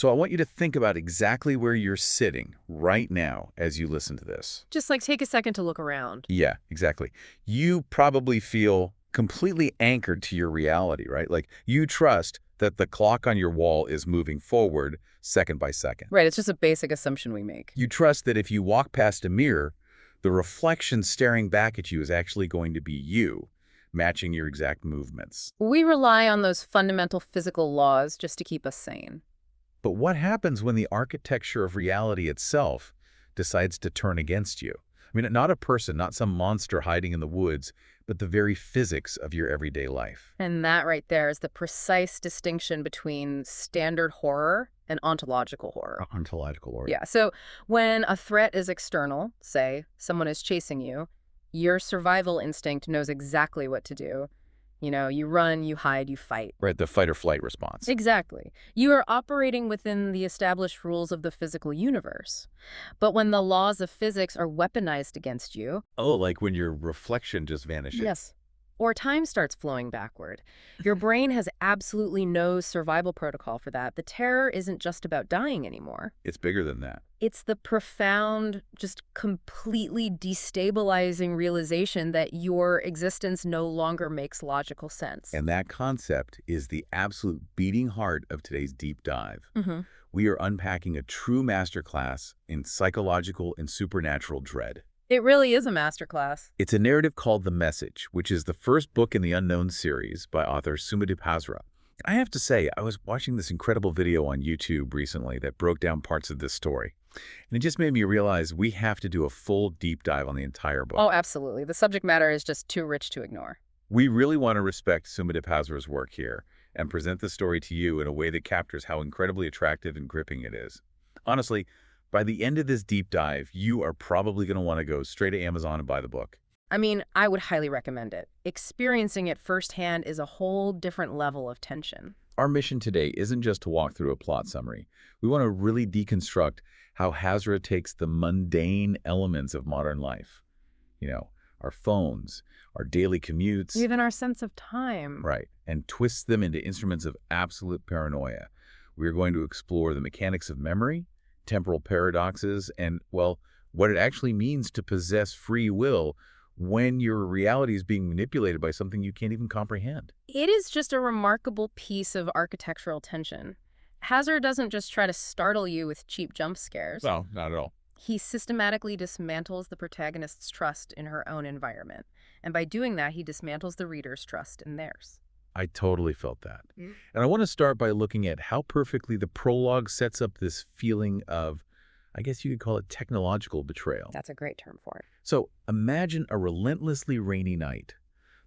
So I want you to think about exactly where you're sitting right now as you listen to this. Just like take a second to look around. Yeah, exactly. You probably feel completely anchored to your reality, right? Like you trust that the clock on your wall is moving forward second by second. Right, it's just a basic assumption we make. You trust that if you walk past a mirror, the reflection staring back at you is actually going to be you, matching your exact movements. We rely on those fundamental physical laws just to keep us sane. But what happens when the architecture of reality itself decides to turn against you? I mean, not a person, not some monster hiding in the woods, but the very physics of your everyday life. And that right there is the precise distinction between standard horror and ontological horror. Ontological order. Yeah, so when a threat is external, say someone is chasing you, your survival instinct knows exactly what to do. You know, you run, you hide, you fight. Right, the fight or flight response. Exactly. You are operating within the established rules of the physical universe. But when the laws of physics are weaponized against you, Oh, like when your reflection just vanishes. yes, or time starts flowing backward, your brain has absolutely no survival protocol for that. The terror isn't just about dying anymore. It's bigger than that. It's the profound, just completely destabilizing realization that your existence no longer makes logical sense. And that concept is the absolute beating heart of today's deep dive. Mhm. We are unpacking a true masterclass in psychological and supernatural dread. It really is a masterclass. It's a narrative called The Message, which is the first book in the Unknown series by author Sumit Hazra. I have to say, I was watching this incredible video on YouTube recently that broke down parts of this story. And it just made me realize we have to do a full deep dive on the entire book. Oh, absolutely. The subject matter is just too rich to ignore. We really want to respect Sumit Hazra's work here and present the story to you in a way that captures how incredibly attractive and gripping it is. Honestly, by the end of this deep dive, you are probably going to want to go straight to Amazon and buy the book. I mean, I would highly recommend it. Experiencing it firsthand is a whole different level of tension. Our mission today isn't just to walk through a plot summary. We want to really deconstruct how Hazra takes the mundane elements of modern life. You know, our phones, our daily commutes. Even our sense of time. Right, and twists them into instruments of absolute paranoia. We're going to explore the mechanics of memory, temporal paradoxes, and, well, what it actually means to possess free will when your reality is being manipulated by something you can't even comprehend. It is just a remarkable piece of architectural tension. Hazard doesn't just try to startle you with cheap jump scares. No, not at all. He systematically dismantles the protagonist's trust in her own environment. And by doing that, he dismantles the reader's trust in theirs. I totally felt that. And I want to start by looking at how perfectly the prologue sets up this feeling of, I guess you could call it technological betrayal. That's a great term for it. So imagine a relentlessly rainy night.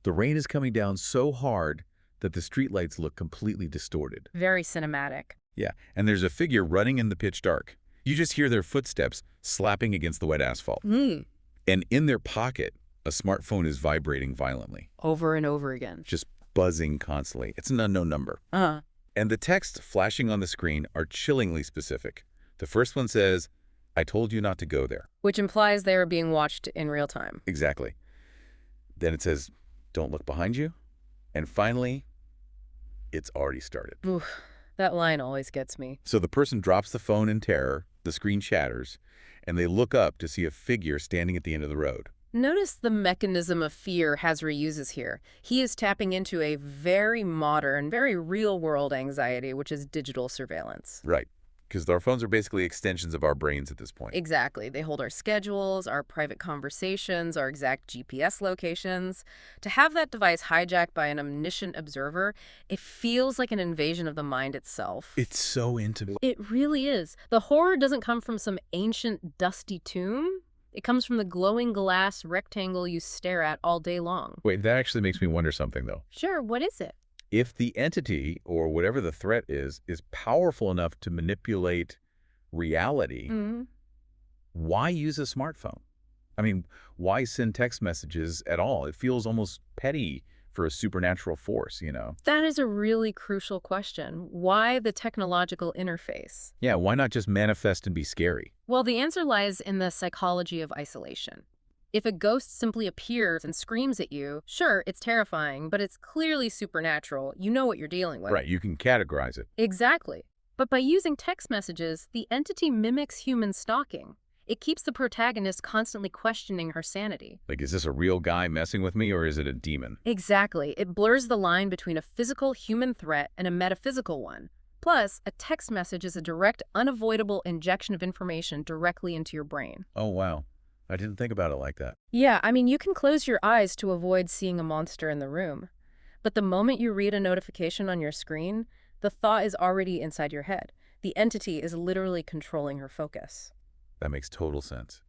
The rain is coming down so hard that the streetlights look completely distorted. Very cinematic. Yeah, and there's a figure running in the pitch dark. You just hear their footsteps slapping against the wet asphalt. And in their pocket, a smartphone is vibrating violently, Over and over again. just buzzing constantly. It's an unknown number. And the texts flashing on the screen are chillingly specific. The first one says, "I told you not to go there." Which implies they are being watched in real time. Exactly. Then it says, "Don't look behind you." And finally, it's already started. Oof, that line always gets me. So the person drops the phone in terror, the screen shatters, and they look up to see a figure standing at the end of the road. Notice the mechanism of fear Hazra uses here. He is tapping into a very modern, very real-world anxiety, which is digital surveillance. Right. Because our phones are basically extensions of our brains at this point. Exactly. They hold our schedules, our private conversations, our exact GPS locations. To have that device hijacked by an omniscient observer, it feels like an invasion of the mind itself. It's so intimate. It really is. The horror doesn't come from some ancient, dusty tomb. It comes from the glowing glass rectangle you stare at all day long. Wait, that actually makes me wonder something, though. Sure, what is it? If the entity, or whatever the threat is powerful enough to manipulate reality, why use a smartphone? I mean, why send text messages at all? It feels almost petty for a supernatural force, you know? That is a really crucial question. Why the technological interface? Yeah, why not just manifest and be scary? Well, the answer lies in the psychology of isolation. If a ghost simply appears and screams at you, sure, it's terrifying, but it's clearly supernatural. You know what you're dealing with. Right, you can categorize it. Exactly. But by using text messages, the entity mimics human stalking. It keeps the protagonist constantly questioning her sanity. Like, is this a real guy messing with me or is it a demon? Exactly. It blurs the line between a physical human threat and a metaphysical one. Plus, a text message is a direct, unavoidable injection of information directly into your brain. Oh, wow. I didn't think about it like that. Yeah, I mean, you can close your eyes to avoid seeing a monster in the room. But the moment you read a notification on your screen, the thought is already inside your head. The entity is literally controlling her focus. That makes total sense.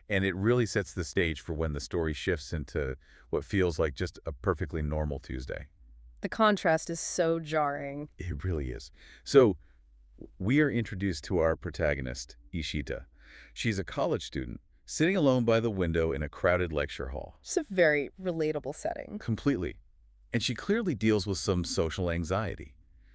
And it really sets the stage for when the story shifts into what feels like just a perfectly normal Tuesday. The contrast is so jarring. It really is. So we are introduced to our protagonist, Ishita. She's a college student sitting alone by the window in a crowded lecture hall. It's a very relatable setting. Completely. And she clearly deals with some social anxiety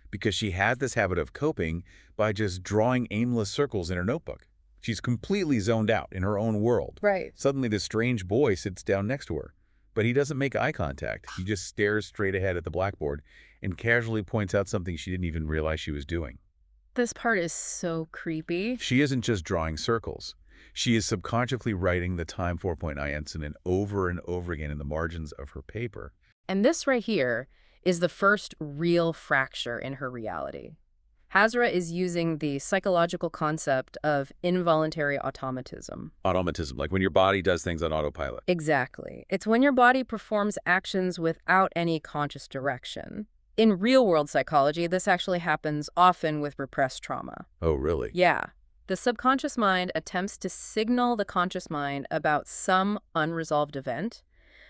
because she has this habit of coping by just drawing aimless circles in her notebook. She's completely zoned out in her own world. Right. Suddenly, this strange boy sits down next to her, but he doesn't make eye contact. He just stares straight ahead at the blackboard and casually points out something she didn't even realize she was doing. This part is so creepy. She isn't just drawing circles. She is subconsciously writing the Time 4.9 incident over and over again in the margins of her paper. And this right here is the first real fracture in her reality. Hazra is using the psychological concept of involuntary automatism. Automatism, like when your body does things on autopilot. Exactly. It's when your body performs actions without any conscious direction. In real-world psychology, this actually happens often with repressed trauma. Oh, really? Yeah. The subconscious mind attempts to signal the conscious mind about some unresolved event.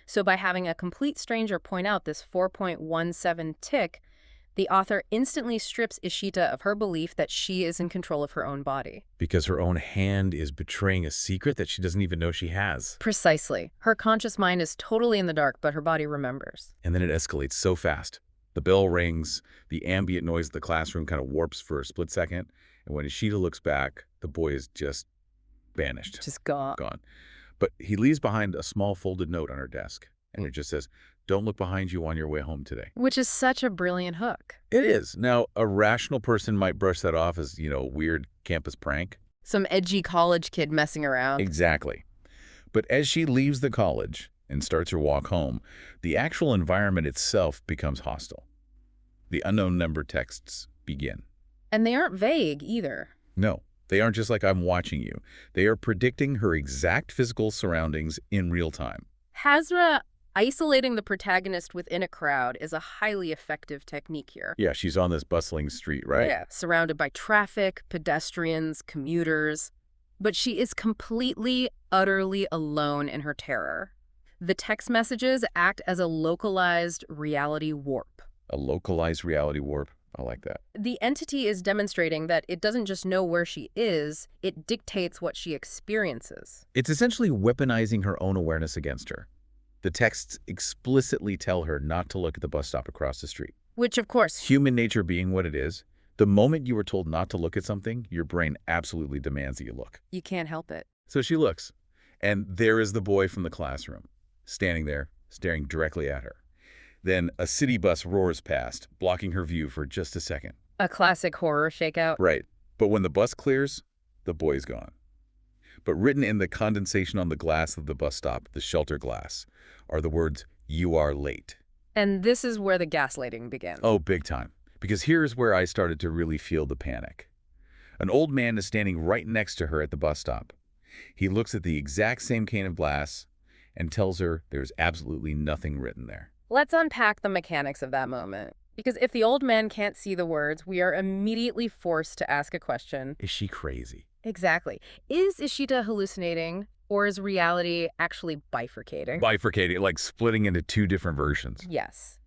So by having a complete stranger point out this 4.17 tick, the author instantly strips Ishita of her belief that she is in control of her own body. Because her own hand is betraying a secret that she doesn't even know she has. Precisely. Her conscious mind is totally in the dark, but her body remembers. And then it escalates so fast. The bell rings, the ambient noise of the classroom kind of warps for a split second, and when Ishita looks back, the boy is just vanished. Just gone. Gone. But he leaves behind a small folded note on her desk, and it just says, "Don't look behind you on your way home today." Which is such a brilliant hook. It is. Now, a rational person might brush that off as, a weird campus prank. Some edgy college kid messing around. Exactly. But as she leaves the college and starts her walk home, the actual environment itself becomes hostile. The unknown number texts begin. And they aren't vague either. No, they aren't just like, "I'm watching you." They are predicting her exact physical surroundings in real time. Hazra isolating the protagonist within a crowd is a highly effective technique here. Yeah, she's on this bustling street, right? Yeah, surrounded by traffic, pedestrians, commuters. But she is completely, utterly alone in her terror. The text messages act as a localized reality warp. A localized reality warp. I like that. The entity is demonstrating that it doesn't just know where she is, it dictates what she experiences. It's essentially weaponizing her own awareness against her. The texts explicitly tell her not to look at the bus stop across the street. Which, of course, Human nature being what it is, the moment you were told not to look at something, your brain absolutely demands that you look. you can't help it. So she looks, and there is the boy from the classroom, standing there, staring directly at her. Then a city bus roars past, blocking her view for just a second. A classic horror shakeout. Right. But when the bus clears, the boy's gone. But written in the condensation on the glass of the bus stop, the shelter glass, are the words, "You are late." And this is where the gaslighting begins. Oh, big time. Because here's where I started to really feel the panic. An old man is standing right next to her at the bus stop. He looks at the exact same pane of glass and tells her there's absolutely nothing written there. Let's unpack the mechanics of that moment. Because if the old man can't see the words, we are immediately forced to ask a question. Is she crazy? Exactly. Is Ishita hallucinating, or is reality actually bifurcating? Bifurcating, like splitting into two different versions. Yes.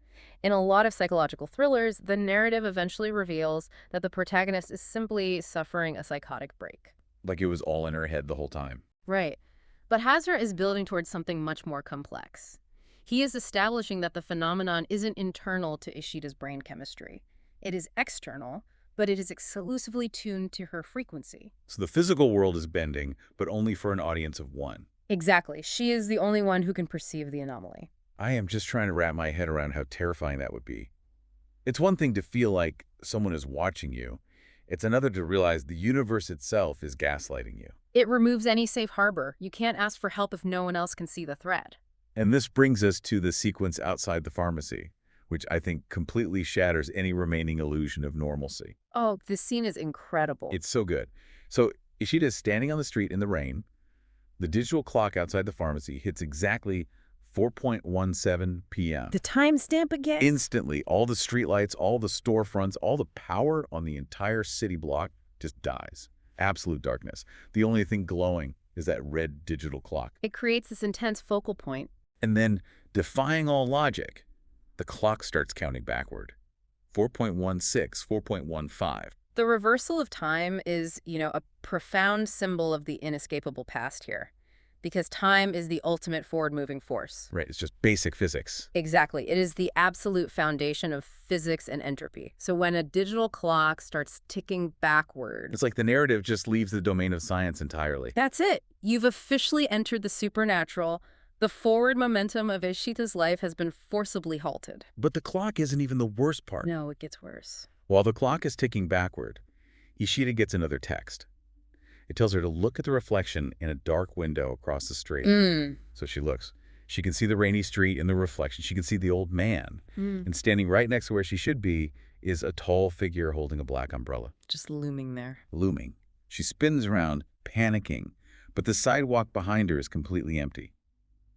In a lot of psychological thrillers, the narrative eventually reveals that the protagonist is simply suffering a psychotic break. Like it was all in her head the whole time. Right. But Hazra is building towards something much more complex. He is establishing that the phenomenon isn't internal to Ishita's brain chemistry. It is external, but it is exclusively tuned to her frequency. So the physical world is bending, but only for an audience of one. Exactly. She is the only one who can perceive the anomaly. I am just trying to wrap my head around how terrifying that would be. It's one thing to feel like someone is watching you. It's another to realize the universe itself is gaslighting you. It removes any safe harbor. You can't ask for help if no one else can see the threat. And this brings us to the sequence outside the pharmacy, which I think completely shatters any remaining illusion of normalcy. Oh, this scene is incredible. It's so good. So Ishida is standing on the street in the rain. The digital clock outside the pharmacy hits exactly 4:17 p.m. The timestamp again? Instantly, all the streetlights, all the storefronts, all the power on the entire city block just dies. Absolute darkness. The only thing glowing is that red digital clock. It creates this intense focal point. And then, defying all logic, the clock starts counting backward. 4.16, 4.15. The reversal of time is, a profound symbol of the inescapable past here. Because time is the ultimate forward-moving force. Right, it's just basic physics. Exactly. It is the absolute foundation of physics and entropy. So when a digital clock starts ticking backward... It's like the narrative just leaves the domain of science entirely. That's it. You've officially entered the supernatural. The forward momentum of Ishida's life has been forcibly halted. But the clock isn't even the worst part. No, it gets worse. While the clock is ticking backward, Ishida gets another text. It tells her to look at the reflection in a dark window across the street. So she looks. She can see the rainy street in the reflection. She can see the old man. And standing right next to where she should be is a tall figure holding a black umbrella. Just looming there. Looming. She spins around, panicking, but the sidewalk behind her is completely empty.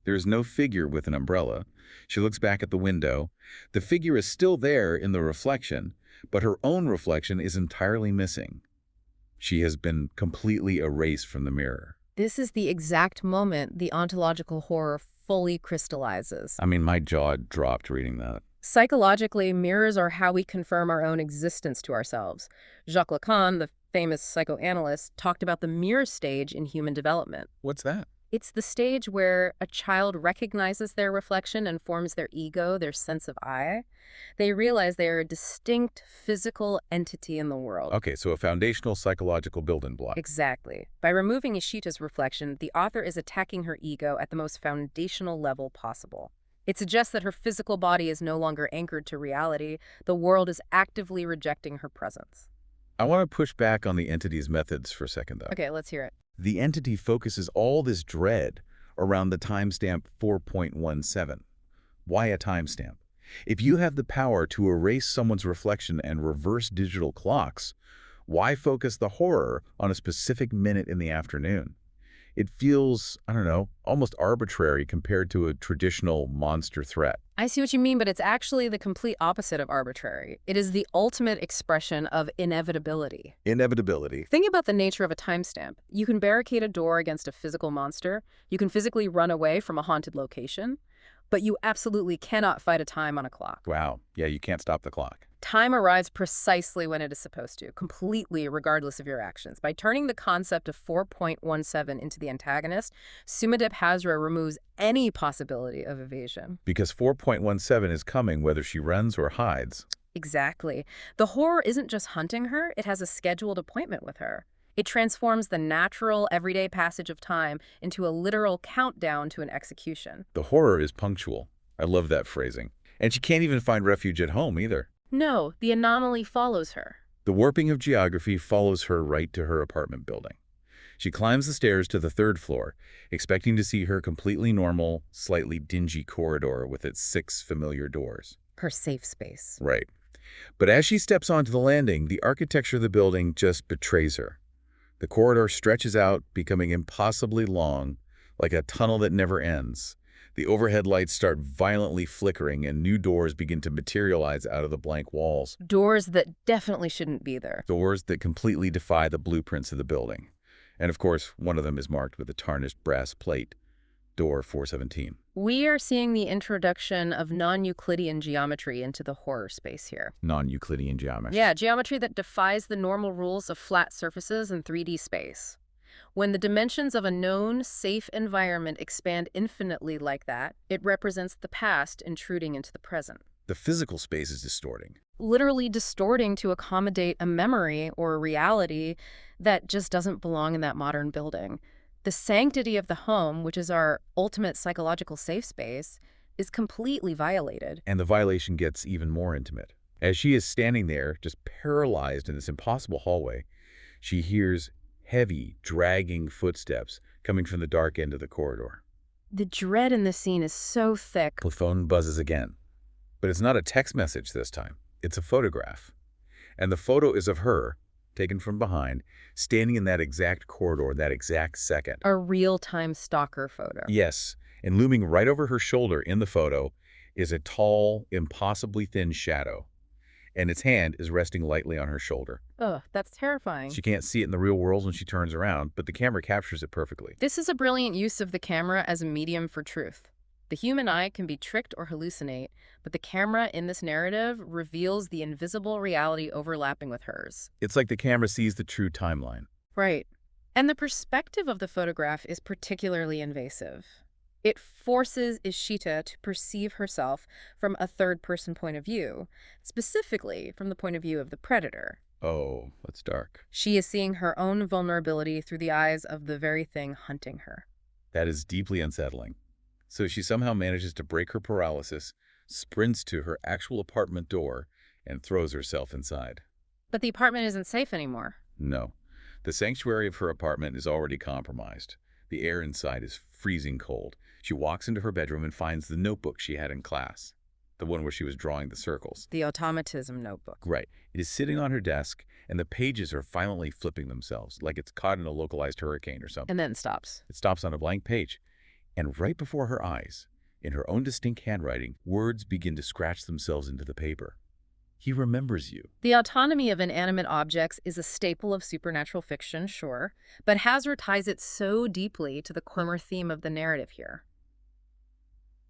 There is no figure with an umbrella. She looks back at the window. The figure is still there in the reflection, but her own reflection is entirely missing. She has been completely erased from the mirror. This is the exact moment the ontological horror fully crystallizes. I mean, my jaw dropped reading that. Psychologically, mirrors are how we confirm our own existence to ourselves. Jacques Lacan, the famous psychoanalyst, talked about the mirror stage in human development. What's that? It's the stage where a child recognizes their reflection and forms their ego, their sense of I. They realize they are a distinct physical entity in the world. Okay, so a foundational psychological building block. Exactly. By removing Ishida's reflection, the author is attacking her ego at the most foundational level possible. It suggests that her physical body is no longer anchored to reality. The world is actively rejecting her presence. I want to push back on the entity's methods for a second, though. Okay, let's hear it. The entity focuses all this dread around the timestamp 4.17. Why a timestamp? If you have the power to erase someone's reflection and reverse digital clocks, why focus the horror on a specific minute in the afternoon? It feels, I don't know, almost arbitrary compared to a traditional monster threat. I see what you mean, but it's actually the complete opposite of arbitrary. It is the ultimate expression of inevitability. Inevitability. Think about the nature of a timestamp. You can barricade a door against a physical monster. You can physically run away from a haunted location. But you absolutely cannot fight a time on a clock. Wow. Yeah, you can't stop the clock. Time arrives precisely when it is supposed to, completely regardless of your actions. By turning the concept of 4.17 into the antagonist, Sumadip Hazra removes any possibility of evasion. Because 4.17 is coming whether she runs or hides. Exactly. The horror isn't just hunting her, it has a scheduled appointment with her. It transforms the natural, everyday passage of time into a literal countdown to an execution. The horror is punctual. I love that phrasing. And she can't even find refuge at home either. No, the anomaly follows her. The warping of geography follows her right to her apartment building. She climbs the stairs to the third floor, expecting to see her completely normal, slightly dingy corridor with its 6 familiar doors. Her safe space. Right. But as she steps onto the landing, the architecture of the building just betrays her. The corridor stretches out, becoming impossibly long, like a tunnel that never ends. The overhead lights start violently flickering, and new doors begin to materialize out of the blank walls. Doors that definitely shouldn't be there. Doors that completely defy the blueprints of the building. And of course, one of them is marked with a tarnished brass plate, door 417. We are seeing the introduction of non-Euclidean geometry into the horror space here. Non-Euclidean geometry. Yeah, geometry that defies the normal rules of flat surfaces and 3D space. When the dimensions of a known, safe environment expand infinitely like that, it represents the past intruding into the present. The physical space is distorting. Literally distorting to accommodate a memory or a reality that just doesn't belong in that modern building. The sanctity of the home, which is our ultimate psychological safe space, is completely violated. And the violation gets even more intimate. As she is standing there, just paralyzed in this impossible hallway, she hears heavy, dragging footsteps coming from the dark end of the corridor. The dread in this scene is so thick. The phone buzzes again. But it's not a text message this time. It's a photograph. And the photo is of her, taken from behind, standing in that exact corridor, that exact second. A real-time stalker photo. Yes, and looming right over her shoulder in the photo is a tall, impossibly thin shadow. And its hand is resting lightly on her shoulder. Ugh, that's terrifying. She can't see it in the real world when she turns around, but the camera captures it perfectly. This is a brilliant use of the camera as a medium for truth. The human eye can be tricked or hallucinate, but the camera in this narrative reveals the invisible reality overlapping with hers. It's like the camera sees the true timeline. Right. And the perspective of the photograph is particularly invasive. It forces Ishita to perceive herself from a third-person point of view, specifically from the point of view of the predator. Oh, that's dark. She is seeing her own vulnerability through the eyes of the very thing hunting her. That is deeply unsettling. So she somehow manages to break her paralysis, sprints to her actual apartment door, and throws herself inside. But the apartment isn't safe anymore. No. The sanctuary of her apartment is already compromised. The air inside is freezing cold. She walks into her bedroom and finds the notebook she had in class, the one where she was drawing the circles. The automatism notebook. Right. It is sitting on her desk, and the pages are violently flipping themselves, like it's caught in a localized hurricane or something. And then stops. It stops on a blank page. And right before her eyes, in her own distinct handwriting, words begin to scratch themselves into the paper. He remembers you. The autonomy of inanimate objects is a staple of supernatural fiction, sure, but Hazra ties it so deeply to the core theme of the narrative here.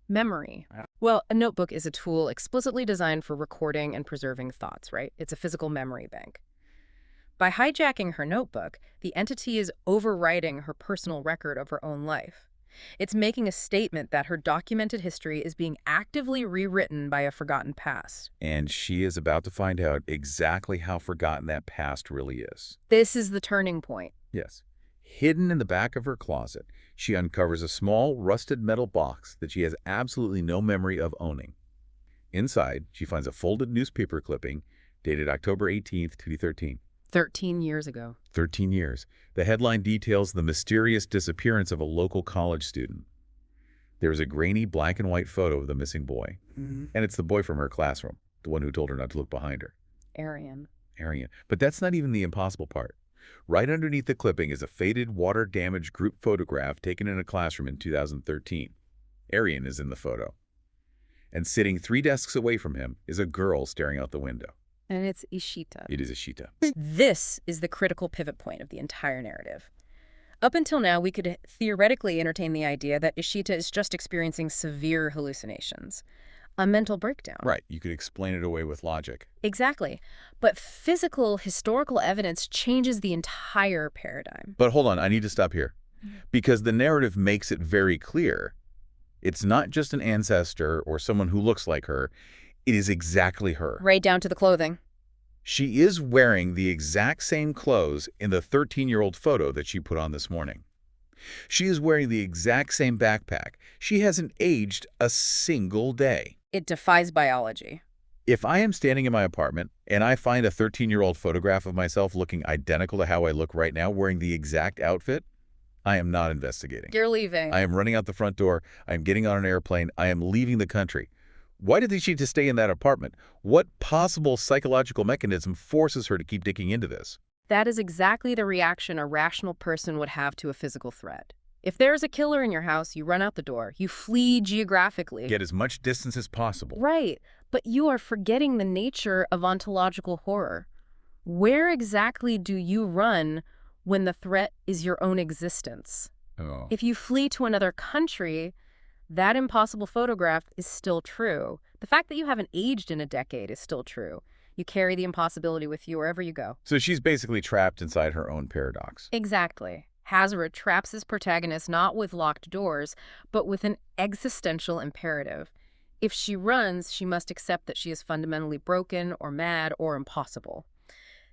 Memory. Well, a notebook is a tool explicitly designed for recording and preserving thoughts, right? It's a physical memory bank. By hijacking her notebook, the entity is overwriting her personal record of her own life. It's making a statement that her documented history is being actively rewritten by a forgotten past. And she is about to find out exactly how forgotten that past really is. This is the turning point. Yes. Hidden in the back of her closet, she uncovers a small, rusted metal box that she has absolutely no memory of owning. Inside, she finds a folded newspaper clipping dated October 18th, 2013. 13 years ago. 13 years. The headline details the mysterious disappearance of a local college student. There is a grainy black and white photo of the missing boy. And it's the boy from her classroom, the one who told her not to look behind her. Arian. But that's not even the impossible part. Right underneath the clipping is a faded, water-damaged group photograph taken in a classroom in 2013. Arian is in the photo. And sitting 3 desks away from him is a girl staring out the window. And it's Ishita. It is Ishita. This is the critical pivot point of the entire narrative. Up until now, we could theoretically entertain the idea that Ishita is just experiencing severe hallucinations, a mental breakdown. Right, you could explain it away with logic. Exactly. But physical, historical evidence changes the entire paradigm. But hold on, I need to stop here. Because the narrative makes it very clear. It's not just an ancestor or someone who looks like her. It is exactly her. Right down to the clothing. She is wearing the exact same clothes in the 13-year-old photo that she put on this morning. She is wearing the exact same backpack. She hasn't aged a single day. It defies biology. If I am standing in my apartment and I find a 13-year-old photograph of myself looking identical to how I look right now, wearing the exact outfit, I am not investigating. You're leaving. I am running out the front door. I am getting on an airplane. I am leaving the country. Why did she stay in that apartment? What possible psychological mechanism forces her to keep digging into this? That is exactly the reaction a rational person would have to a physical threat. If there's a killer in your house, you run out the door. You flee geographically. Get as much distance as possible. Right, but you are forgetting the nature of ontological horror. Where exactly do you run when the threat is your own existence? Oh. If you flee to another country, that impossible photograph is still true. The fact that you haven't aged in a decade is still true. You carry the impossibility with you wherever you go. So she's basically trapped inside her own paradox. Exactly. Hazra traps his protagonist not with locked doors, but with an existential imperative. If she runs, she must accept that she is fundamentally broken or mad or impossible.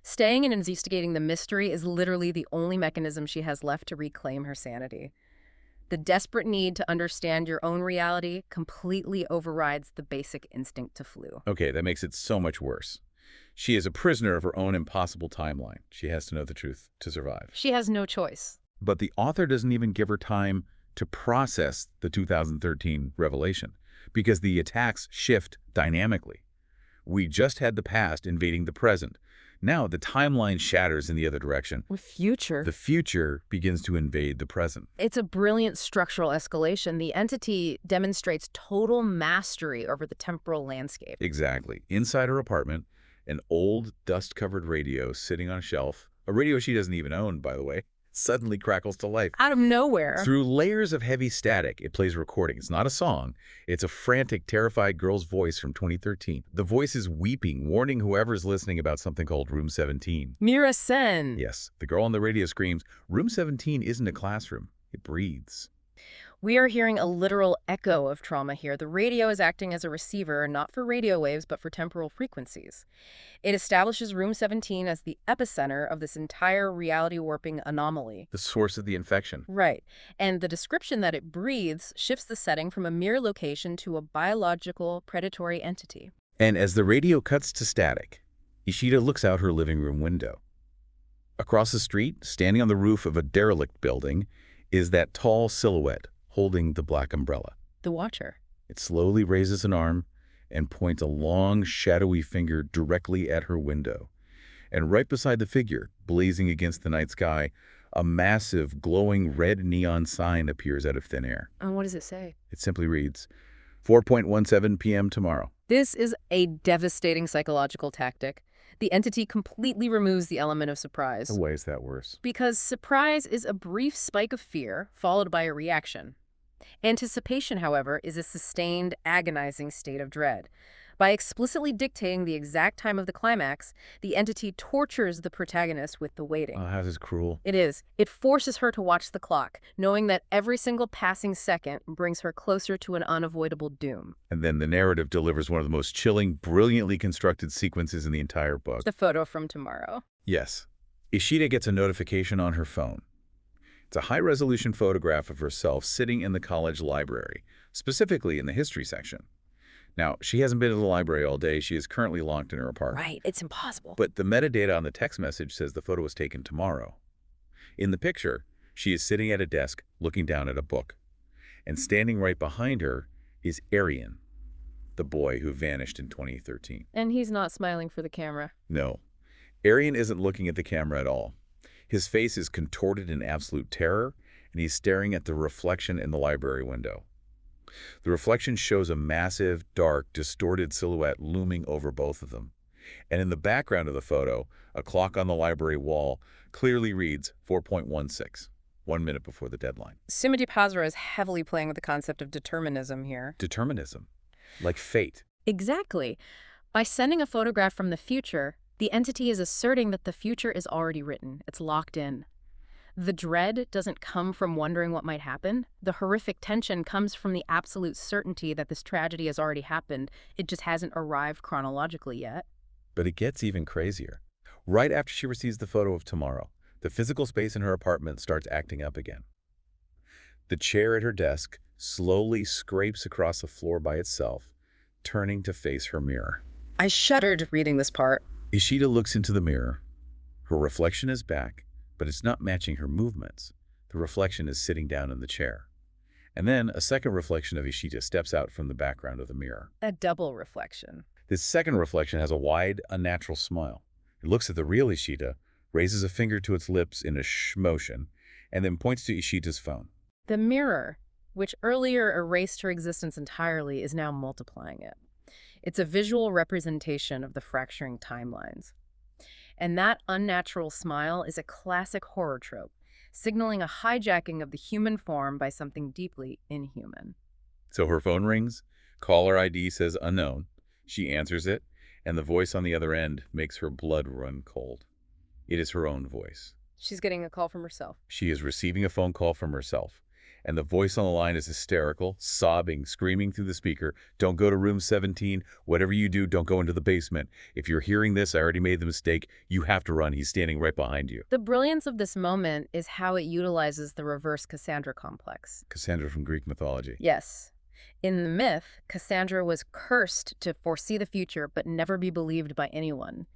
Staying and investigating the mystery is literally the only mechanism she has left to reclaim her sanity. The desperate need to understand your own reality completely overrides the basic instinct to flee. Okay, that makes it so much worse. She is a prisoner of her own impossible timeline. She has to know the truth to survive. She has no choice. But the author doesn't even give her time to process the 2013 revelation, because the attacks shift dynamically. We just had the past invading the present. Now the timeline shatters in the other direction. With future. The future begins to invade the present. It's a brilliant structural escalation. The entity demonstrates total mastery over the temporal landscape. Exactly. Inside her apartment, an old, dust-covered radio sitting on a shelf, a radio she doesn't even own, by the way, suddenly crackles to life. Out of nowhere. Through layers of heavy static, it plays a recording. It's not a song. It's a frantic, terrified girl's voice from 2013. The voice is weeping, warning whoever's listening about something called Room 17. Mira Sen. Yes, the girl on the radio screams, Room 17 isn't a classroom. It breathes. We are hearing a literal echo of trauma here. The radio is acting as a receiver, not for radio waves, but for temporal frequencies. It establishes Room 17 as the epicenter of this entire reality-warping anomaly. The source of the infection. Right. And the description that it breathes shifts the setting from a mere location to a biological predatory entity. And as the radio cuts to static, Ishida looks out her living room window. Across the street, standing on the roof of a derelict building, is that tall silhouette holding the black umbrella. The Watcher. It slowly raises an arm and points a long, shadowy finger directly at her window. And right beside the figure, blazing against the night sky, a massive, glowing red neon sign appears out of thin air. And what does it say? It simply reads, 4:17 p.m. tomorrow. This is a devastating psychological tactic. The entity completely removes the element of surprise. Why is that worse? Because surprise is a brief spike of fear followed by a reaction. Anticipation, however, is a sustained, agonizing state of dread. By explicitly dictating the exact time of the climax, the entity tortures the protagonist with the waiting. Oh, how is this cruel? It is. It forces her to watch the clock, knowing that every single passing second brings her closer to an unavoidable doom. And then the narrative delivers one of the most chilling, brilliantly constructed sequences in the entire book. The photo from tomorrow. Yes. Ishida gets a notification on her phone. It's a high-resolution photograph of herself sitting in the college library, specifically in the history section. Now, she hasn't been to the library all day. She is currently locked in her apartment. Right, it's impossible. But the metadata on the text message says the photo was taken tomorrow. In the picture, she is sitting at a desk looking down at a book. And standing right behind her is Arian, the boy who vanished in 2013. And he's not smiling for the camera. No, Arian isn't looking at the camera at all. His face is contorted in absolute terror, and he's staring at the reflection in the library window. The reflection shows a massive, dark, distorted silhouette looming over both of them. And in the background of the photo, a clock on the library wall clearly reads 4:16, 1 minute before the deadline. Sumiti Pasra is heavily playing with the concept of determinism here. Determinism, like fate. Exactly. By sending a photograph from the future, the entity is asserting that the future is already written. It's locked in. The dread doesn't come from wondering what might happen. The horrific tension comes from the absolute certainty that this tragedy has already happened. It just hasn't arrived chronologically yet. But it gets even crazier. Right after she receives the photo of tomorrow, the physical space in her apartment starts acting up again. The chair at her desk slowly scrapes across the floor by itself, turning to face her mirror. I shuddered reading this part. Ishida looks into the mirror. Her reflection is back, but it's not matching her movements. The reflection is sitting down in the chair. And then a second reflection of Ishida steps out from the background of the mirror. A double reflection. This second reflection has a wide, unnatural smile. It looks at the real Ishida, raises a finger to its lips in a shh motion, and then points to Ishida's phone. The mirror, which earlier erased her existence entirely, is now multiplying it. It's a visual representation of the fracturing timelines. And that unnatural smile is a classic horror trope, signaling a hijacking of the human form by something deeply inhuman. So her phone rings, caller ID says unknown. She answers it, and the voice on the other end makes her blood run cold. It is her own voice. She's getting a call from herself. She is receiving a phone call from herself, And the voice on the line is hysterical, sobbing, screaming through the speaker, "Don't go to room 17. Whatever you do, don't go into the basement. If you're hearing this, I already made the mistake. You have to run. He's standing right behind you." The brilliance of this moment is how it utilizes the reverse Cassandra complex. Cassandra from Greek mythology. Yes. In the myth, Cassandra was cursed to foresee the future but never be believed by anyone.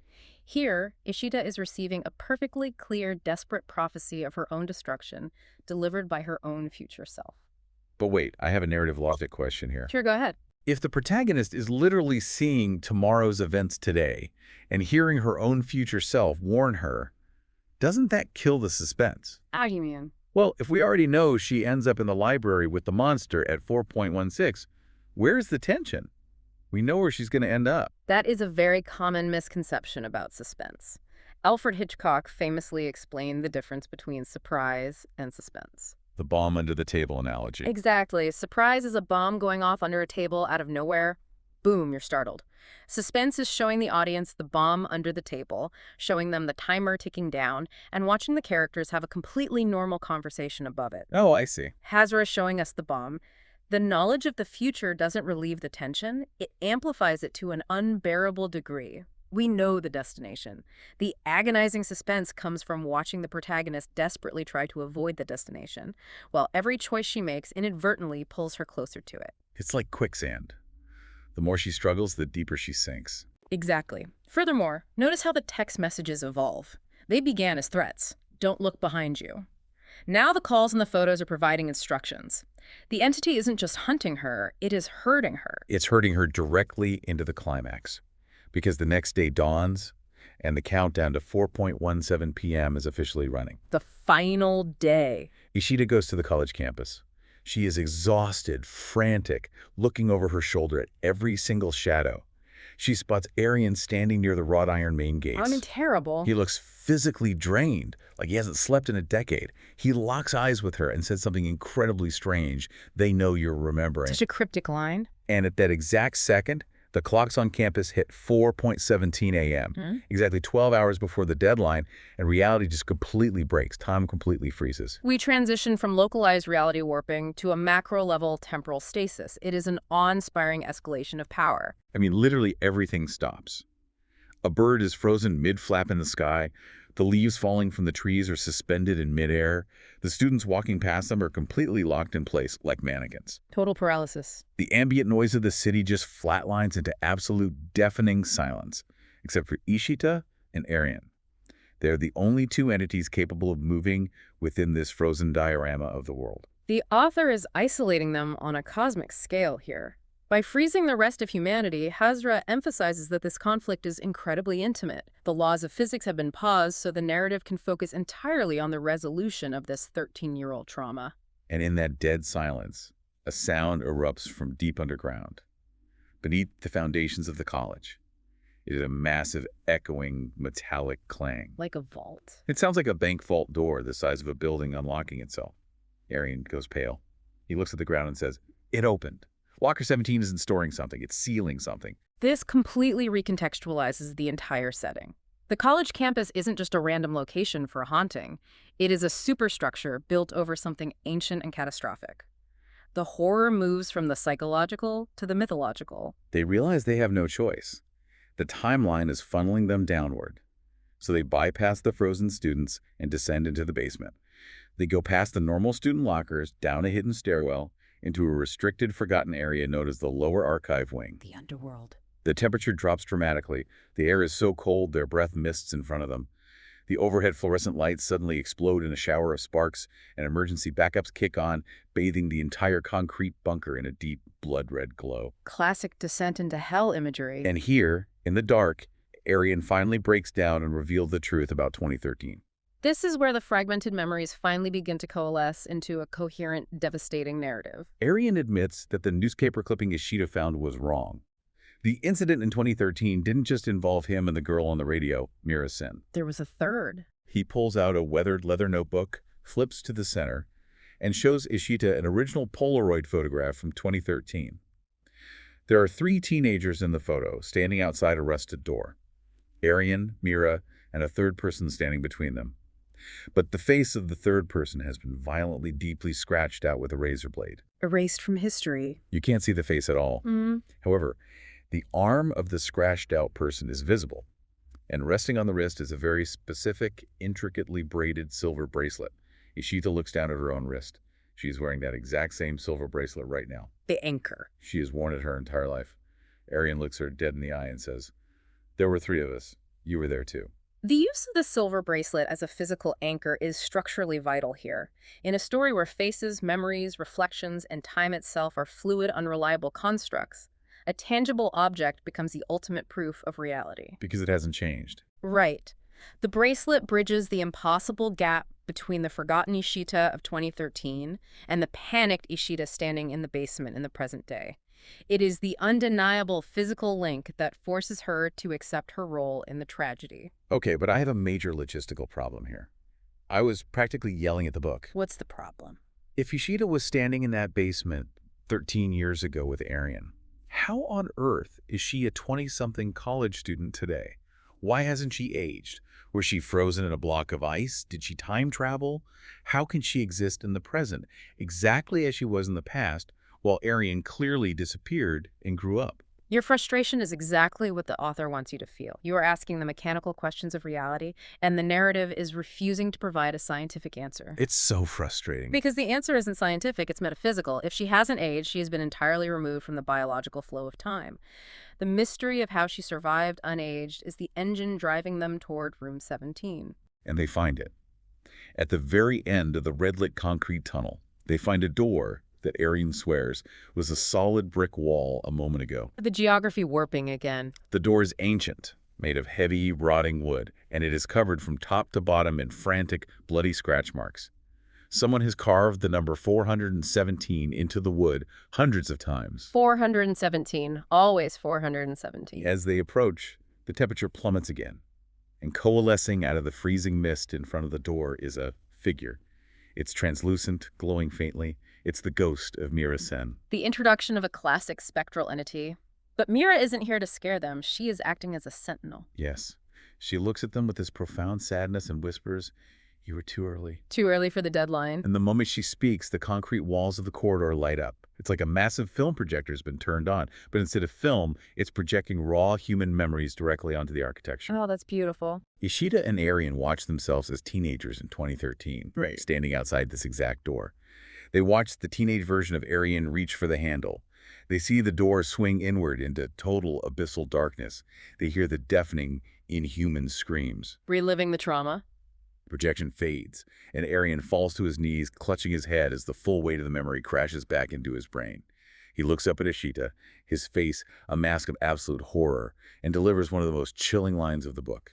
Here, Ishida is receiving a perfectly clear, desperate prophecy of her own destruction, delivered by her own future self. But wait, I have a narrative logic question here. Sure, go ahead. If the protagonist is literally seeing tomorrow's events today and hearing her own future self warn her, doesn't that kill the suspense? How do you mean? Well, if we already know she ends up in the library with the monster at 4.16, where's the tension? We know where she's going to end up. That is a very common misconception about suspense. Alfred Hitchcock famously explained the difference between surprise and suspense. The bomb under the table analogy. Exactly. Surprise is a bomb going off under a table out of nowhere. Boom, you're startled. Suspense is showing the audience the bomb under the table, showing them the timer ticking down, and watching the characters have a completely normal conversation above it. Oh, I see. Hazra is showing us the bomb. The knowledge of the future doesn't relieve the tension, it amplifies it to an unbearable degree. We know the destination. The agonizing suspense comes from watching the protagonist desperately try to avoid the destination, while every choice she makes inadvertently pulls her closer to it. It's like quicksand. The more she struggles, the deeper she sinks. Exactly. Furthermore, notice how the text messages evolve. They began as threats. Don't look behind you. Now the calls and the photos are providing instructions. The entity isn't just hunting her, it is hurting her. It's hurting her directly into the climax. Because the next day dawns, and the countdown to 4.17 p.m. is officially running. The final day. Ishida goes to the college campus. She is exhausted, frantic, looking over her shoulder at every single shadow. She spots Arian standing near the wrought iron main gates. I mean, terrible. He looks physically drained, like he hasn't slept in a decade. He locks eyes with her and says something incredibly strange. "They know you're remembering." Such a cryptic line. And at that exact second, the clocks on campus hit 4.17 a.m., exactly 12 hours before the deadline, and reality just completely breaks. Time completely freezes. We transition from localized reality warping to a macro-level temporal stasis. It is an awe-inspiring escalation of power. I mean, literally everything stops. A bird is frozen mid-flap in the sky. The leaves falling from the trees are suspended in midair. The students walking past them are completely locked in place, like mannequins. Total paralysis. The ambient noise of the city just flatlines into absolute deafening silence, except for Ishida and Arian. They're the only two entities capable of moving within this frozen diorama of the world. The author is isolating them on a cosmic scale here. By freezing the rest of humanity, Hazra emphasizes that this conflict is incredibly intimate. The laws of physics have been paused, so the narrative can focus entirely on the resolution of this 13-year-old trauma. And in that dead silence, a sound erupts from deep underground, beneath the foundations of the college. It is a massive, echoing, metallic clang. Like a vault. It sounds like a bank vault door the size of a building unlocking itself. Arian goes pale. He looks at the ground and says, "It opened. Locker 17 isn't storing something, it's sealing something." This completely recontextualizes the entire setting. The college campus isn't just a random location for a haunting. It is a superstructure built over something ancient and catastrophic. The horror moves from the psychological to the mythological. They realize they have no choice. The timeline is funneling them downward. So they bypass the frozen students and descend into the basement. They go past the normal student lockers, down a hidden stairwell, into a restricted, forgotten area known as the lower archive wing. The underworld. The temperature drops dramatically. The air is so cold their breath mists in front of them. The overhead fluorescent lights suddenly explode in a shower of sparks, and emergency backups kick on, bathing the entire concrete bunker in a deep, blood-red glow. Classic descent into hell imagery. And here, in the dark, Arian finally breaks down and reveals the truth about 2013. This is where the fragmented memories finally begin to coalesce into a coherent, devastating narrative. Arian admits that the newspaper clipping Ishida found was wrong. The incident in 2013 didn't just involve him and the girl on the radio, Mira Sen. There was a third. He pulls out a weathered leather notebook, flips to the center, and shows Ishida an original Polaroid photograph from 2013. There are 3 teenagers in the photo, standing outside a rusted door. Arian, Mira, and a third person standing between them. But the face of the third person has been violently, deeply scratched out with a razor blade. Erased from history. You can't see the face at all. However, the arm of the scratched-out person is visible, and resting on the wrist is a very specific, intricately braided silver bracelet. Ishita looks down at her own wrist. She is wearing that exact same silver bracelet right now. The anchor. She has worn it her entire life. Arian looks her dead in the eye and says, "There were 3 of us. You were there too." The use of the silver bracelet as a physical anchor is structurally vital here. In a story where faces, memories, reflections, and time itself are fluid, unreliable constructs, a tangible object becomes the ultimate proof of reality. Because it hasn't changed. Right. The bracelet bridges the impossible gap between the forgotten Ishita of 2013 and the panicked Ishita standing in the basement in the present day. It is the undeniable physical link that forces her to accept her role in the tragedy. Okay, but I have a major logistical problem here. I was practically yelling at the book. What's the problem? If Ishita was standing in that basement 13 years ago with Arian, how on earth is she a 20-something college student today? Why hasn't she aged? Was she frozen in a block of ice? Did she time travel? How can she exist in the present, exactly as she was in the past, while Arian clearly disappeared and grew up? Your frustration is exactly what the author wants you to feel. You are asking the mechanical questions of reality, and the narrative is refusing to provide a scientific answer. It's so frustrating. Because the answer isn't scientific, it's metaphysical. If she hasn't aged, she has been entirely removed from the biological flow of time. The mystery of how she survived unaged is the engine driving them toward Room 17. And they find it. At the very end of the red-lit concrete tunnel, they find a door that Arian swears was a solid brick wall a moment ago. The geography warping again. The door is ancient, made of heavy, rotting wood, and it is covered from top to bottom in frantic, bloody scratch marks. Someone has carved the number 417 into the wood hundreds of times. 417. Always 417. As they approach, the temperature plummets again, and coalescing out of the freezing mist in front of the door is a figure. It's translucent, glowing faintly. It's the ghost of Mira Sen. The introduction of a classic spectral entity. But Mira isn't here to scare them. She is acting as a sentinel. Yes. She looks at them with this profound sadness and whispers, "You were too early." Too early for the deadline. And the moment she speaks, the concrete walls of the corridor light up. It's like a massive film projector has been turned on, but instead of film, it's projecting raw human memories directly onto the architecture. Oh, that's beautiful. Ishita and Arian watch themselves as teenagers in 2013, Right. standing outside this exact door. They watch the teenage version of Arian reach for the handle. They see the door swing inward into total abyssal darkness. They hear the deafening, inhuman screams. Reliving the trauma. Projection fades, and Arian falls to his knees, clutching his head as the full weight of the memory crashes back into his brain. He looks up at Ishita, his face a mask of absolute horror, and delivers one of the most chilling lines of the book.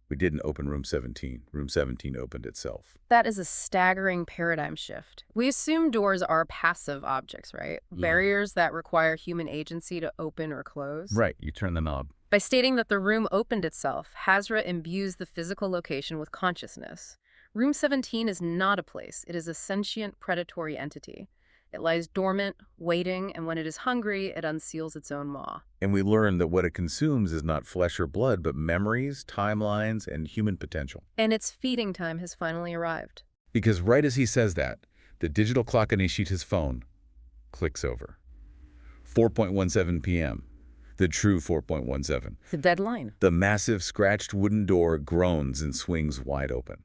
"We didn't open Room 17. Room 17 opened itself." That is a staggering paradigm shift. We assume doors are passive objects, right? Yeah. Barriers that require human agency to open or close. Right, you turn the knob. By stating that the room opened itself, Hazra imbues the physical location with consciousness. Room 17 is not a place. It is a sentient, predatory entity. It lies dormant, waiting, and when it is hungry, it unseals its own maw. And we learn that what it consumes is not flesh or blood, but memories, timelines, and human potential. And its feeding time has finally arrived. Because right as he says that, the digital clock on Ishita's phone clicks over. 4:17 p.m. The true 4:17. The deadline. The massive scratched wooden door groans and swings wide open.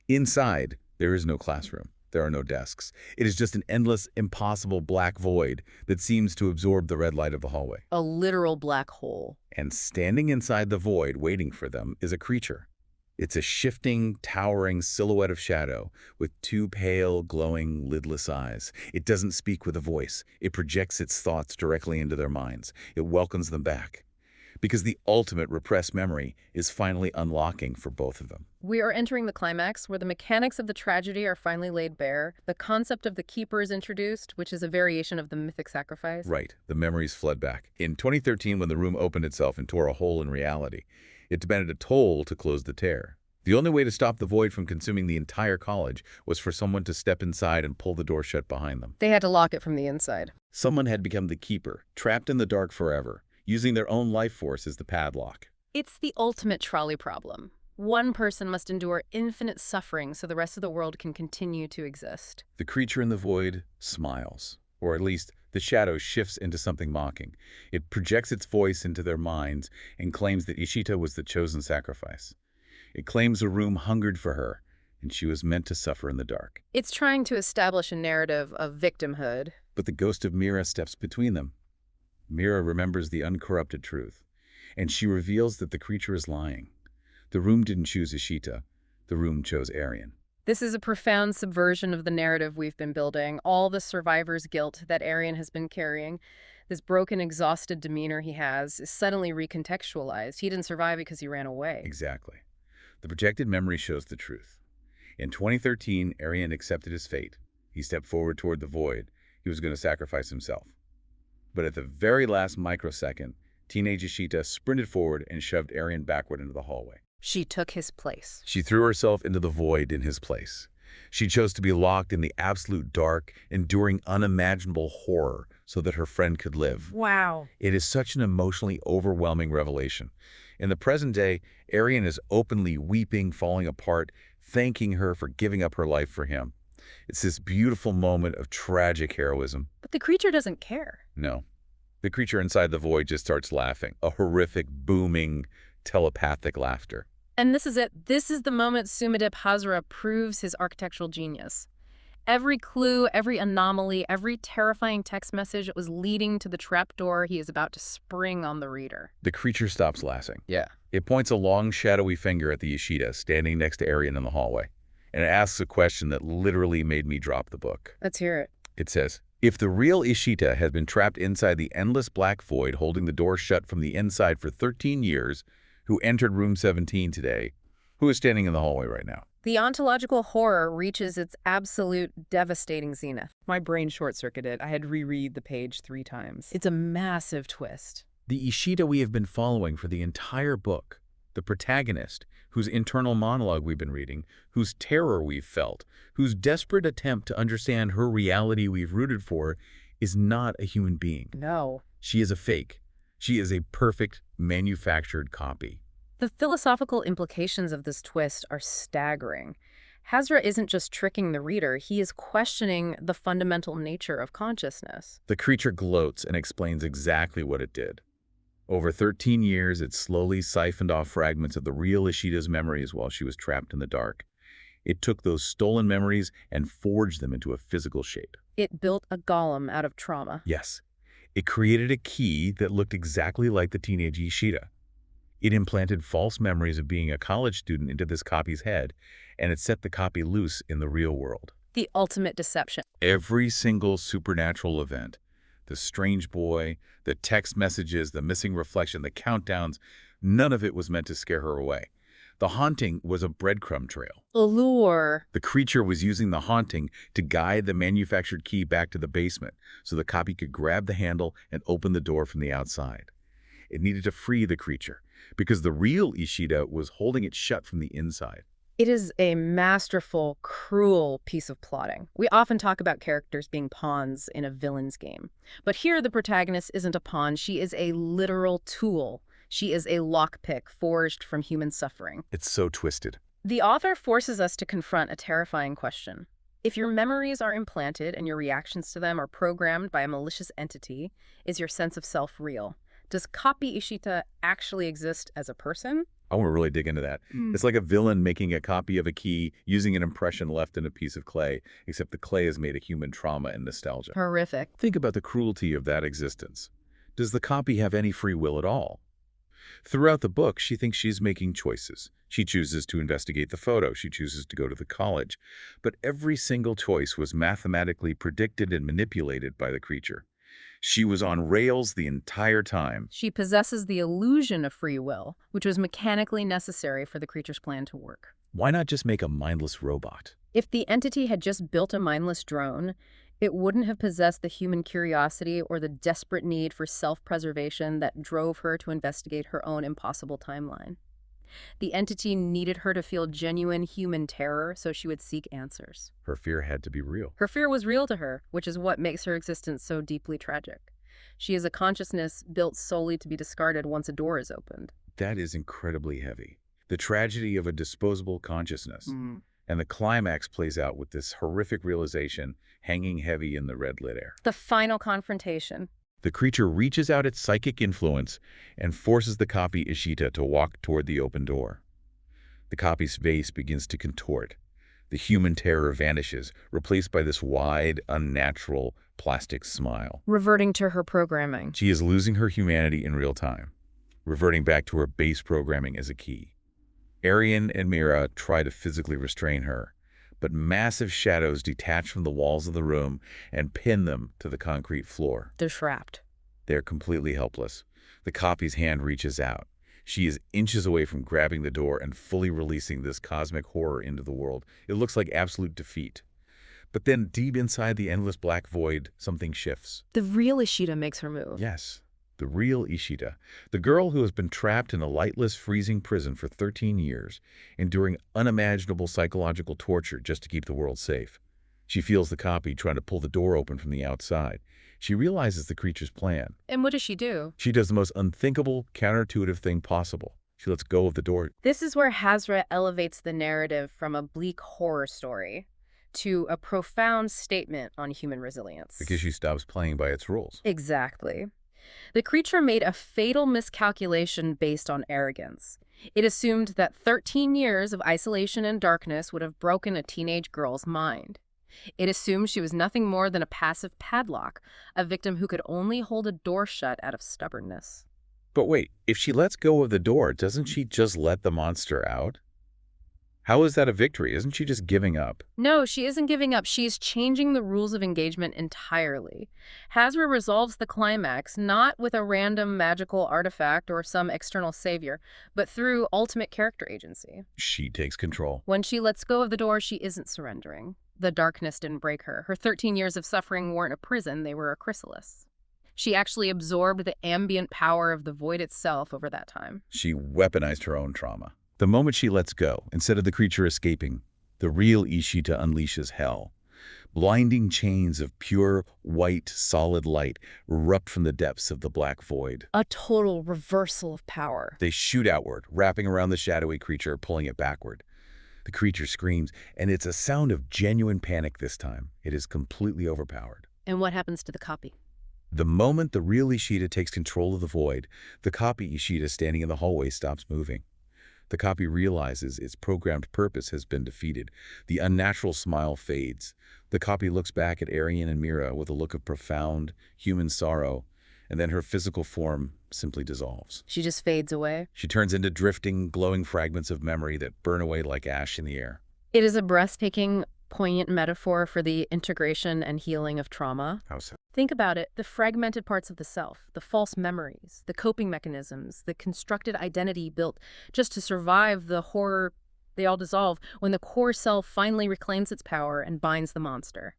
Inside, there is no classroom. There are no desks. It is just an endless, impossible black void that seems to absorb the red light of the hallway. A literal black hole. And standing inside the void, waiting for them, is a creature. It's a shifting, towering silhouette of shadow with 2 pale, glowing, lidless eyes. It doesn't speak with a voice. It projects its thoughts directly into their minds. It welcomes them back. Because the ultimate repressed memory is finally unlocking for both of them. We are entering the climax where the mechanics of the tragedy are finally laid bare. The concept of the keeper is introduced, which is a variation of the mythic sacrifice. Right. The memories flood back. In 2013, when the room opened itself and tore a hole in reality, it demanded a toll to close the tear. The only way to stop the void from consuming the entire college was for someone to step inside and pull the door shut behind them. They had to lock it from the inside. Someone had become the keeper, trapped in the dark forever, using their own life force as the padlock. It's the ultimate trolley problem. One person must endure infinite suffering so the rest of the world can continue to exist. The creature in the void smiles, or at least the shadow shifts into something mocking. It projects its voice into their minds and claims that Ishita was the chosen sacrifice. It claims a room hungered for her, and she was meant to suffer in the dark. It's trying to establish a narrative of victimhood. But the ghost of Mira steps between them. Mira remembers the uncorrupted truth, and she reveals that the creature is lying. The room didn't choose Ishita. The room chose Aryan. This is a profound subversion of the narrative we've been building, all the survivor's guilt that Aryan has been carrying. This broken, exhausted demeanor he has is suddenly recontextualized. He didn't survive because he ran away. Exactly. The projected memory shows the truth. In 2013, Aryan accepted his fate. He stepped forward toward the void. He was going to sacrifice himself. But at the very last microsecond, teenage Ishita sprinted forward and shoved Aryan backward into the hallway. She took his place. She threw herself into the void in his place. She chose to be locked in the absolute dark, enduring unimaginable horror so that her friend could live. Wow. It is such an emotionally overwhelming revelation. In the present day, Aryan is openly weeping, falling apart, thanking her for giving up her life for him. It's this beautiful moment of tragic heroism. But the creature doesn't care. No. The creature inside the void just starts laughing, a horrific, booming, telepathic laughter. And this is it. This is the moment Sumadip Hazra proves his architectural genius. Every clue, every anomaly, every terrifying text message was leading to the trapdoor he is about to spring on the reader. The creature stops laughing. Yeah. It points a long, shadowy finger at the Ishita standing next to Aryan in the hallway, and it asks a question that literally made me drop the book. Let's hear it. It says, if the real Ishita has been trapped inside the endless black void holding the door shut from the inside for 13 years, who entered room 17 today, who is standing in the hallway right now? The ontological horror reaches its absolute devastating zenith. My brain short-circuited. I had to reread the page 3 times. It's a massive twist. The Ishita we have been following for the entire book, the protagonist, whose internal monologue we've been reading, whose terror we've felt, whose desperate attempt to understand her reality we've rooted for, is not a human being. No. She is a fake. She is a perfect, manufactured copy. The philosophical implications of this twist are staggering. Hazra isn't just tricking the reader, he is questioning the fundamental nature of consciousness. The creature gloats and explains exactly what it did. Over 13 years, it slowly siphoned off fragments of the real Ishita's memories while she was trapped in the dark. It took those stolen memories and forged them into a physical shape. It built a golem out of trauma. Yes, it created a key that looked exactly like the teenage Ishita. It implanted false memories of being a college student into this copy's head, and it set the copy loose in the real world. The ultimate deception. Every single supernatural event, the strange boy, the text messages, the missing reflection, the countdowns, none of it was meant to scare her away. The haunting was a breadcrumb trail. Allure. The creature was using the haunting to guide the manufactured key back to the basement so the copy could grab the handle and open the door from the outside. It needed to free the creature because the real Ishita was holding it shut from the inside. It is a masterful, cruel piece of plotting. We often talk about characters being pawns in a villain's game. But here the protagonist isn't a pawn, she is a literal tool. She is a lockpick forged from human suffering. It's so twisted. The author forces us to confront a terrifying question. If your memories are implanted and your reactions to them are programmed by a malicious entity, is your sense of self real? Does Copy Ishita actually exist as a person? I want to really dig into that. It's like a villain making a copy of a key using an impression left in a piece of clay, except the clay is made of human trauma and nostalgia. Horrific. Think about the cruelty of that existence. Does the copy have any free will at all? Throughout the book, she thinks she's making choices. She chooses to investigate the photo. She chooses to go to the college. But every single choice was mathematically predicted and manipulated by the creature. She was on rails the entire time. She possesses the illusion of free will, which was mechanically necessary for the creature's plan to work. Why not just make a mindless robot? If the entity had just built a mindless drone, it wouldn't have possessed the human curiosity or the desperate need for self-preservation that drove her to investigate her own impossible timeline. The entity needed her to feel genuine human terror so she would seek answers. Her fear had to be real. Her fear was real to her, which is what makes her existence so deeply tragic. She is a consciousness built solely to be discarded once a door is opened. That is incredibly heavy. The tragedy of a disposable consciousness. And the climax plays out with this horrific realization hanging heavy in the red-lit air. The final confrontation. The creature reaches out its psychic influence and forces the copy Ishita to walk toward the open door. The copy's face begins to contort. The human terror vanishes, replaced by this wide, unnatural, plastic smile. Reverting to her programming. She is losing her humanity in real time, reverting back to her base programming as a key. Arian and Mira try to physically restrain her, but massive shadows detach from the walls of the room and pin them to the concrete floor. They're trapped. They're completely helpless. The copy's hand reaches out. She is inches away from grabbing the door and fully releasing this cosmic horror into the world. It looks like absolute defeat. But then deep inside the endless black void, something shifts. The real Ishita makes her move. Yes, the real Ishita, the girl who has been trapped in a lightless, freezing prison for 13 years, enduring unimaginable psychological torture just to keep the world safe. She feels the copy trying to pull the door open from the outside. She realizes the creature's plan. And what does she do? She does the most unthinkable, counterintuitive thing possible. She lets go of the door. This is where Hazra elevates the narrative from a bleak horror story to a profound statement on human resilience. Because she stops playing by its rules. Exactly. The creature made a fatal miscalculation based on arrogance. It assumed that 13 years of isolation and darkness would have broken a teenage girl's mind. It assumed she was nothing more than a passive padlock, a victim who could only hold a door shut out of stubbornness. But wait, if she lets go of the door, doesn't she just let the monster out? How is that a victory? Isn't she just giving up? No, she isn't giving up. She's changing the rules of engagement entirely. Hazra resolves the climax not with a random magical artifact or some external savior, but through ultimate character agency. She takes control. When she lets go of the door, she isn't surrendering. The darkness didn't break her. Her 13 years of suffering weren't a prison, they were a chrysalis. She actually absorbed the ambient power of the void itself over that time. She weaponized her own trauma. The moment she lets go, instead of the creature escaping, the real Ishita unleashes hell. Blinding chains of pure, white, solid light erupt from the depths of the black void. A total reversal of power. They shoot outward, wrapping around the shadowy creature, pulling it backward. The creature screams, and it's a sound of genuine panic this time. It is completely overpowered. And what happens to the copy? The moment the real Ishita takes control of the void, the copy Ishita standing in the hallway stops moving. The copy realizes its programmed purpose has been defeated. The unnatural smile fades. The copy looks back at Arian and Mira with a look of profound, human sorrow, and then her physical form simply dissolves. She just fades away. She turns into drifting, glowing fragments of memory that burn away like ash in the air. It is a breathtaking, poignant metaphor for the integration and healing of trauma. How so? Think about it. The fragmented parts of the self, the false memories, the coping mechanisms, the constructed identity built just to survive the horror, they all dissolve when the core self finally reclaims its power and binds the monster.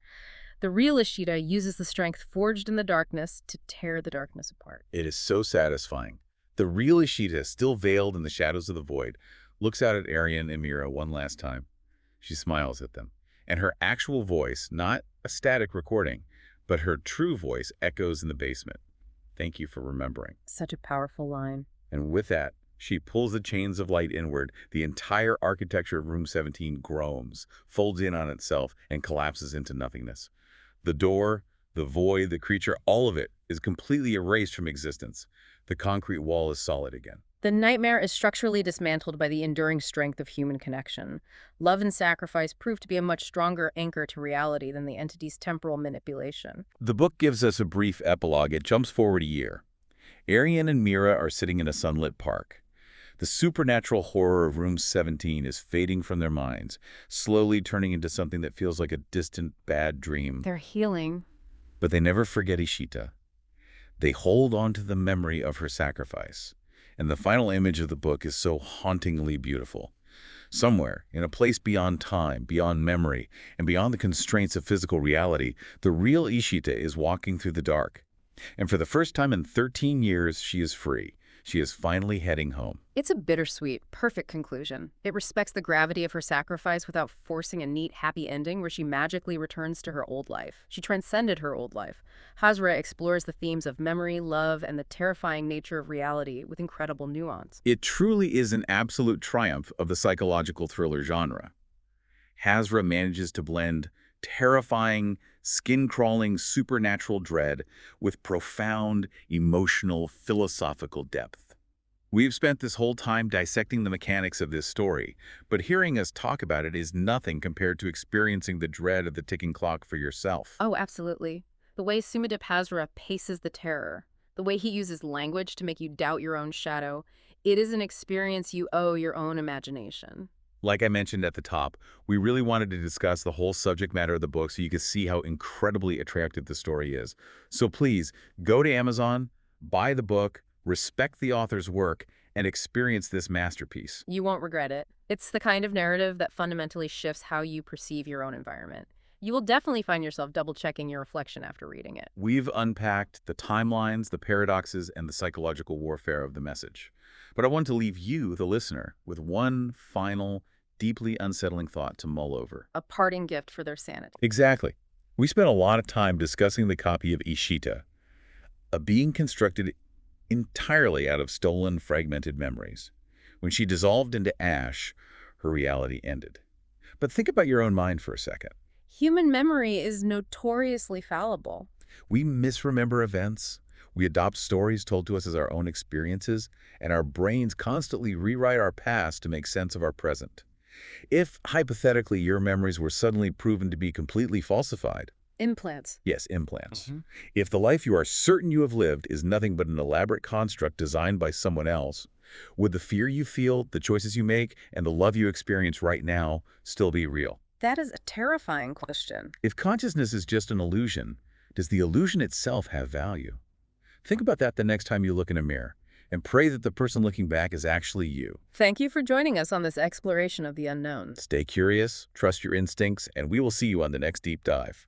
The real Ishita uses the strength forged in the darkness to tear the darkness apart. It is so satisfying. The real Ishita, still veiled in the shadows of the void, looks out at Arian and Mira one last time. She smiles at them, and her actual voice, not a static recording, but her true voice echoes in the basement. Thank you for remembering. Such a powerful line. And with that, she pulls the chains of light inward. The entire architecture of Room 17 groans, folds in on itself, and collapses into nothingness. The door, the void, the creature, all of it is completely erased from existence. The concrete wall is solid again. The nightmare is structurally dismantled by the enduring strength of human connection. Love and sacrifice prove to be a much stronger anchor to reality than the entity's temporal manipulation. The book gives us a brief epilogue. It jumps forward a year. Arian and Mira are sitting in a sunlit park. The supernatural horror of Room 17 is fading from their minds, slowly turning into something that feels like a distant, bad dream. They're healing. But they never forget Ishita. They hold on to the memory of her sacrifice. And the final image of the book is so hauntingly beautiful. Somewhere, in a place beyond time, beyond memory, and beyond the constraints of physical reality, the real Ishita is walking through the dark. And for the first time in 13 years, she is free. She is finally heading home. It's a bittersweet, perfect conclusion. It respects the gravity of her sacrifice without forcing a neat, happy ending where she magically returns to her old life. She transcended her old life. Hazra explores the themes of memory, love, and the terrifying nature of reality with incredible nuance. It truly is an absolute triumph of the psychological thriller genre. Hazra manages to blend terrifying, skin-crawling supernatural dread with profound, emotional, philosophical depth. We've spent this whole time dissecting the mechanics of this story, but hearing us talk about it is nothing compared to experiencing the dread of the ticking clock for yourself. Oh, absolutely. The way Sumadip Hazra paces the terror, the way he uses language to make you doubt your own shadow, it is an experience you owe your own imagination. Like I mentioned at the top, we really wanted to discuss the whole subject matter of the book so you could see how incredibly attractive the story is. So please, go to Amazon, buy the book, respect the author's work, and experience this masterpiece. You won't regret it. It's the kind of narrative that fundamentally shifts how you perceive your own environment. You will definitely find yourself double-checking your reflection after reading it. We've unpacked the timelines, the paradoxes, and the psychological warfare of the message. But I want to leave you, the listener, with one final, deeply unsettling thought to mull over. A parting gift for their sanity. Exactly. We spent a lot of time discussing the copy of Ishita, a being constructed entirely out of stolen, fragmented memories. When she dissolved into ash, her reality ended. But think about your own mind for a second. Human memory is notoriously fallible. We misremember events. We adopt stories told to us as our own experiences, and our brains constantly rewrite our past to make sense of our present. If, hypothetically, your memories were suddenly proven to be completely falsified, Implants. yes, implants. If the life you are certain you have lived is nothing but an elaborate construct designed by someone else, would the fear you feel, the choices you make, and the love you experience right now still be real? That is a terrifying question. If consciousness is just an illusion, does the illusion itself have value? Think about that the next time you look in a mirror, and pray that the person looking back is actually you. Thank you for joining us on this exploration of the unknown. Stay curious, trust your instincts, and we will see you on the next deep dive.